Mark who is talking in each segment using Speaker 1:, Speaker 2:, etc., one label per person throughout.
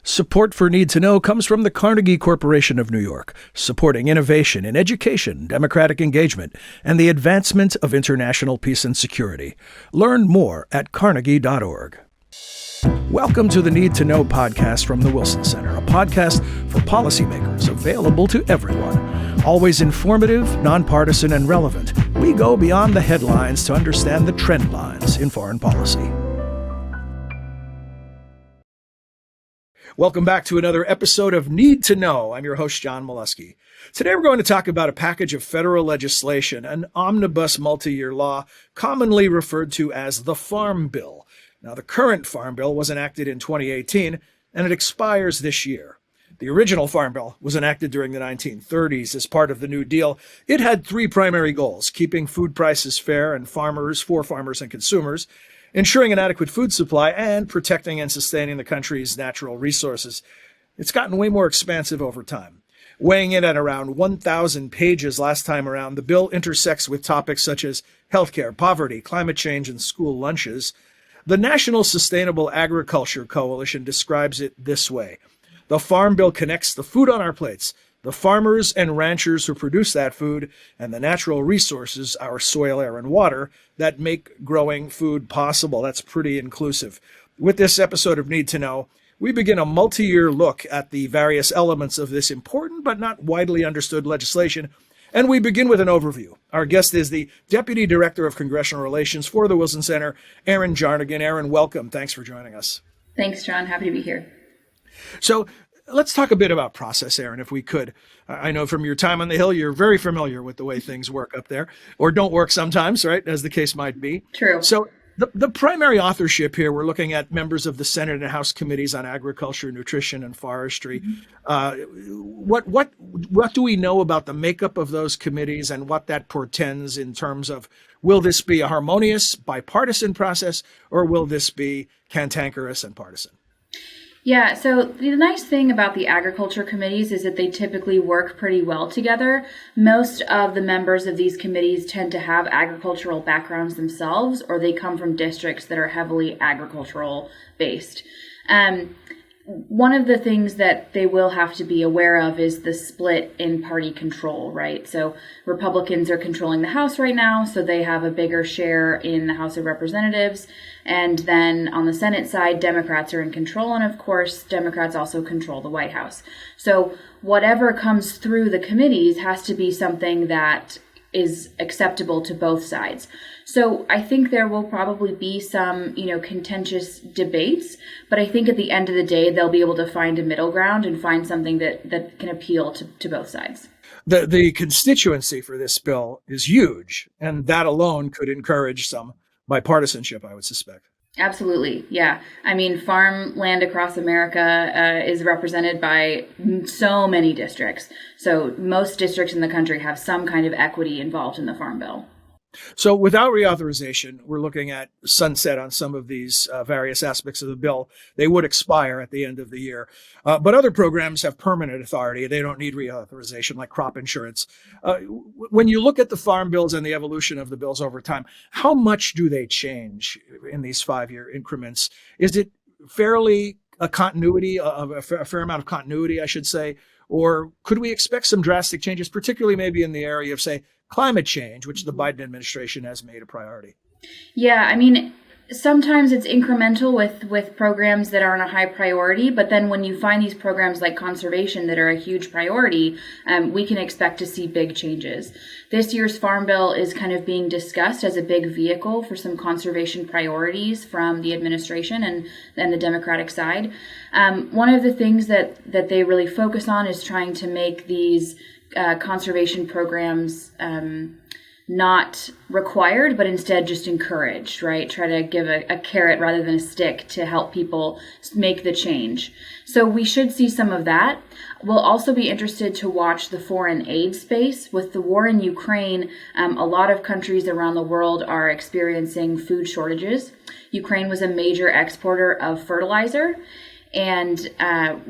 Speaker 1: Support for Need to Know comes from the Carnegie Corporation of New York, supporting innovation in education, democratic engagement, and the advancement of international peace and security. Learn more at carnegie.org. Welcome to the Need to Know podcast from the Wilson Center, a podcast for policymakers available to everyone. Always informative, nonpartisan, and relevant, we go beyond the headlines to understand the trend lines in foreign policy. Welcome back to another episode of Need to Know. I'm your host, John Molesky. Today we're going to talk about a package of federal legislation, an omnibus multi-year law, commonly referred to as the Farm Bill. Now, the current Farm Bill was enacted in 2018, and it expires this year. The original Farm Bill was enacted during the 1930s as part of the New Deal. It had three primary goals: keeping food prices fair and for farmers and consumers, ensuring an adequate food supply, and protecting and sustaining the country's natural resources. It's gotten way more expansive over time. Weighing in at around 1,000 pages last time around, the bill intersects with topics such as healthcare, poverty, climate change, and school lunches. The National Sustainable Agriculture Coalition describes it this way: the Farm Bill connects the food on our plates, the farmers and ranchers who produce that food, and the natural resources, our soil, air, and water, that make growing food possible. That's pretty inclusive. With this episode of Need to Know, we begin a multi-year look at the various elements of this important but not widely understood legislation, and we begin with an overview. Our guest is the Deputy Director of Congressional Relations for the Wilson Center, Erin Jarnagin. Erin, welcome. Thanks for joining us.
Speaker 2: Thanks, John. Happy to be here.
Speaker 1: So let's talk a bit about process, Erin, if we could. I know from your time on the Hill, you're very familiar with the way things work up there, or don't work sometimes, right, as the case might be.
Speaker 2: True.
Speaker 1: So the primary authorship here, we're looking at members of the Senate and House committees on agriculture, nutrition, and forestry. What do we know about the makeup of those committees and what that portends in terms of, will this be a harmonious bipartisan process, or will this be cantankerous and partisan?
Speaker 2: Yeah, so the nice thing about the agriculture committees is that they typically work pretty well together. Most of the members of these committees tend to have agricultural backgrounds themselves, or they come from districts that are heavily agricultural based. One of the things that they will have to be aware of is the split in party control, right? So Republicans are controlling the House right now, so they have a bigger share in the House of Representatives. And then on the Senate side, Democrats are in control. And of course, Democrats also control the White House. So whatever comes through the committees has to be something that is acceptable to both sides. So I think there will probably be some, contentious debates, but I think at the end of the day, they'll be able to find a middle ground and find something that can appeal to both sides.
Speaker 1: The constituency for this bill is huge, and that alone could encourage some bipartisanship, I would suspect.
Speaker 2: Absolutely. Yeah. I mean, farmland across America is represented by so many districts. So most districts in the country have some kind of equity involved in the Farm Bill.
Speaker 1: So without reauthorization, we're looking at sunset on some of these various aspects of the bill. They would expire at the end of the year. But other programs have permanent authority. They don't need reauthorization, like crop insurance. When you look at the farm bills and the evolution of the bills over time, how much do they change in these 5-year increments? Is it fairly a fair amount of continuity, I should say? Or could we expect some drastic changes, particularly maybe in the area of, say, climate change, which the Biden administration has made a priority?
Speaker 2: Yeah, I mean, sometimes it's incremental with programs that aren't a high priority, but then when you find these programs like conservation that are a huge priority, we can expect to see big changes. This year's Farm Bill is kind of being discussed as a big vehicle for some conservation priorities from the administration and the Democratic side. One of the things that they really focus on is trying to make these conservation programs not required, but instead just encouraged, right? Try to give a carrot rather than a stick to help people make the change. So we should see some of that. We'll also be interested to watch the foreign aid space. With the war in Ukraine, a lot of countries around the world are experiencing food shortages. Ukraine was a major exporter of fertilizer, and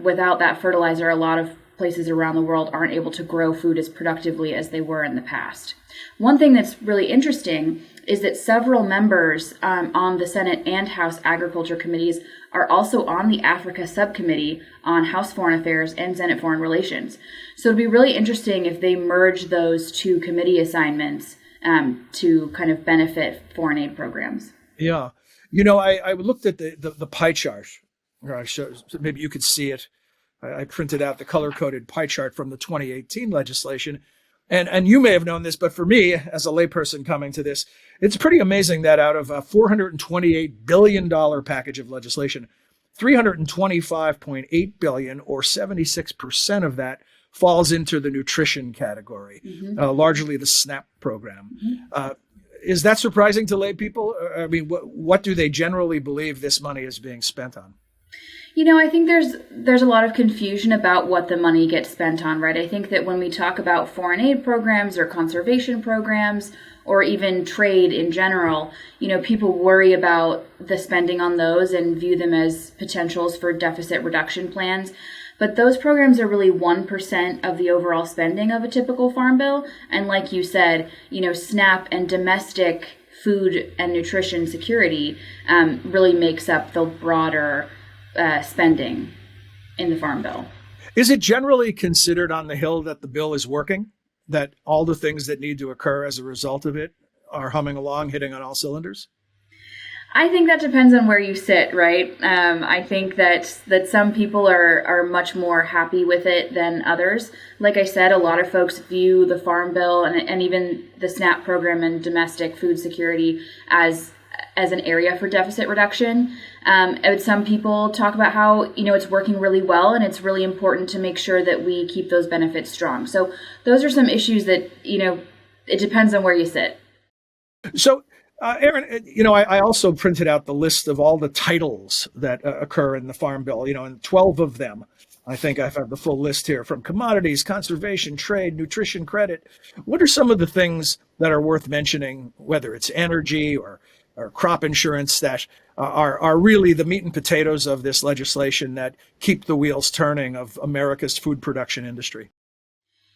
Speaker 2: without that fertilizer, a lot of places around the world aren't able to grow food as productively as they were in the past. One thing that's really interesting is that several members on the Senate and House Agriculture Committees are also on the Africa Subcommittee on House Foreign Affairs and Senate Foreign Relations. So it'd be really interesting if they merge those two committee assignments to kind of benefit foreign aid programs.
Speaker 1: Yeah. You know, I looked at the pie chart. So maybe you could see it. I printed out the color-coded pie chart from the 2018 legislation. And you may have known this, but for me, as a layperson coming to this, it's pretty amazing that out of a $428 billion package of legislation, $325.8 billion, or 76% of that, falls into the nutrition category, largely the SNAP program. Is that surprising to lay people? I mean, what do they generally believe this money is being spent on?
Speaker 2: You know, I think there's a lot of confusion about what the money gets spent on, right? I think that when we talk about foreign aid programs or conservation programs or even trade in general, you know, people worry about the spending on those and view them as potentials for deficit reduction plans. But those programs are really 1% of the overall spending of a typical farm bill. And like you said, you know, SNAP and domestic food and nutrition security really makes up the broader spending in the farm bill.
Speaker 1: Is it generally considered on the Hill that the bill is working, that all the things that need to occur as a result of it are humming along, hitting on all cylinders?
Speaker 2: I think that depends on where you sit, right? I think that some people are much more happy with it than others. Like I said, a lot of folks view the Farm Bill and even the SNAP program and domestic food security as an area for deficit reduction. And some people talk about how, you know, it's working really well and it's really important to make sure that we keep those benefits strong. So those are some issues that, you know, it depends on where you sit.
Speaker 1: So, Erin, you know, I also printed out the list of all the titles that occur in the Farm Bill, you know, and 12 of them. I think I've had the full list here, from commodities, conservation, trade, nutrition, credit. What are some of the things that are worth mentioning, whether it's energy or crop insurance, that are really the meat and potatoes of this legislation that keep the wheels turning of America's food production industry?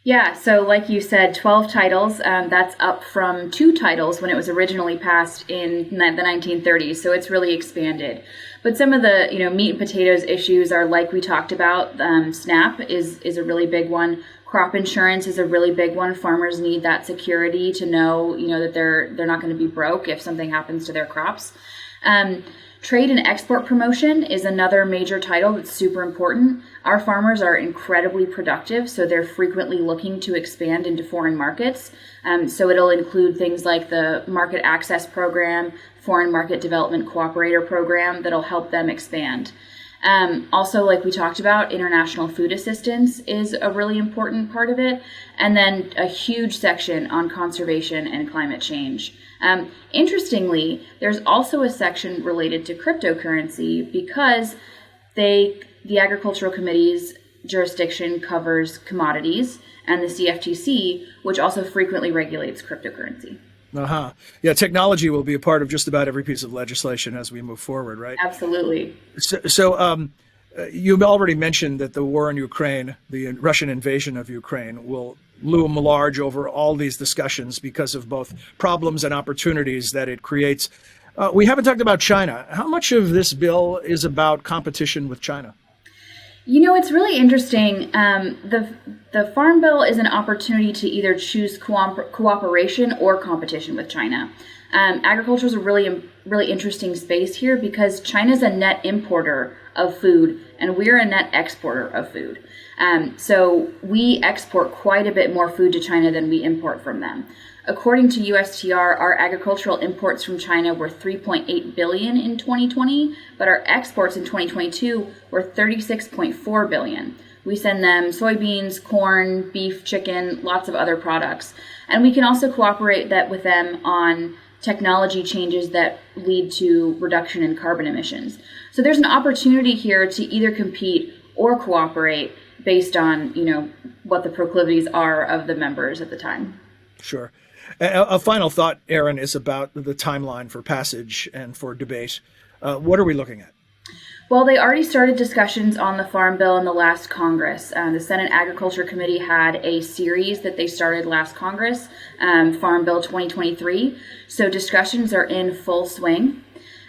Speaker 2: Yeah, so like you said, 12 titles. That's up from 2 titles when it was originally passed in the 1930s. So it's really expanded. But some of the, you know, meat and potatoes issues are, like we talked about. SNAP is a really big one. Crop insurance is a really big one. Farmers need that security to know, you know, that they're not going to be broke if something happens to their crops. Trade and export promotion is another major title that's super important. Our farmers are incredibly productive, so they're frequently looking to expand into foreign markets. So it'll include things like the Market Access Program, Foreign Market Development Cooperator Program that'll help them expand. Also, like we talked about, international food assistance is a really important part of it. And then a huge section on conservation and climate change. Interestingly, there's also a section related to cryptocurrency because the Agricultural Committee's jurisdiction covers commodities, and the CFTC, which also frequently regulates cryptocurrency.
Speaker 1: Yeah, technology will be a part of just about every piece of legislation as we move forward, right?
Speaker 2: Absolutely.
Speaker 1: So you've already mentioned that the war in Ukraine, the Russian invasion of Ukraine, will loom large over all these discussions because of both problems and opportunities that it creates. We haven't talked about China. How much of this bill is about competition with China?
Speaker 2: You know, it's really interesting. The Farm Bill is an opportunity to either choose cooperation or competition with China. Agriculture is a really interesting space here because China's a net importer of food and we're a net exporter of food. So we export quite a bit more food to China than we import from them. According to USTR, our agricultural imports from China were $3.8 billion in 2020, but our exports in 2022 were $36.4 billion. We send them soybeans, corn, beef, chicken, lots of other products. And we can also cooperate with them on technology changes that lead to reduction in carbon emissions. So there's an opportunity here to either compete or cooperate based on, you know, what the proclivities are of the members at the time.
Speaker 1: Sure. A final thought, Erin, is about the timeline for passage and for debate. What are we looking at?
Speaker 2: Well, they already started discussions on the Farm Bill in the last Congress. The Senate Agriculture Committee had a series that they started last Congress, Farm Bill 2023. So discussions are in full swing.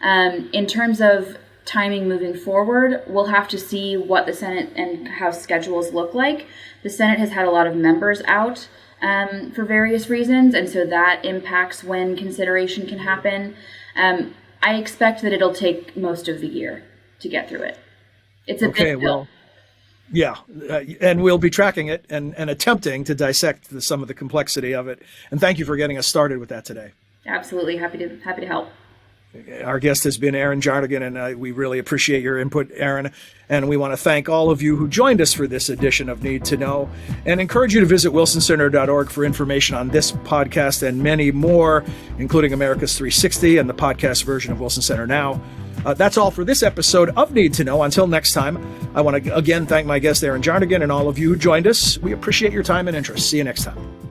Speaker 2: In terms of timing moving forward, we'll have to see what the Senate and House schedules look like. The Senate has had a lot of members out for various reasons, and so that impacts when consideration can happen. I expect that it'll take most of the year to get through it. It's a big bill.
Speaker 1: Well, yeah, and we'll be tracking it and attempting to dissect some of the complexity of it. And thank you for getting us started with that today.
Speaker 2: Absolutely, happy to help.
Speaker 1: Our guest has been Erin Jarnagin, and we really appreciate your input, Erin. And we want to thank all of you who joined us for this edition of Need to Know, and encourage you to visit wilsoncenter.org for information on this podcast and many more, including America's 360 and the podcast version of Wilson Center Now. That's all for this episode of Need to Know. Until next time, I want to again thank my guest, Erin Jarnagin, and all of you who joined us. We appreciate your time and interest. See you next time.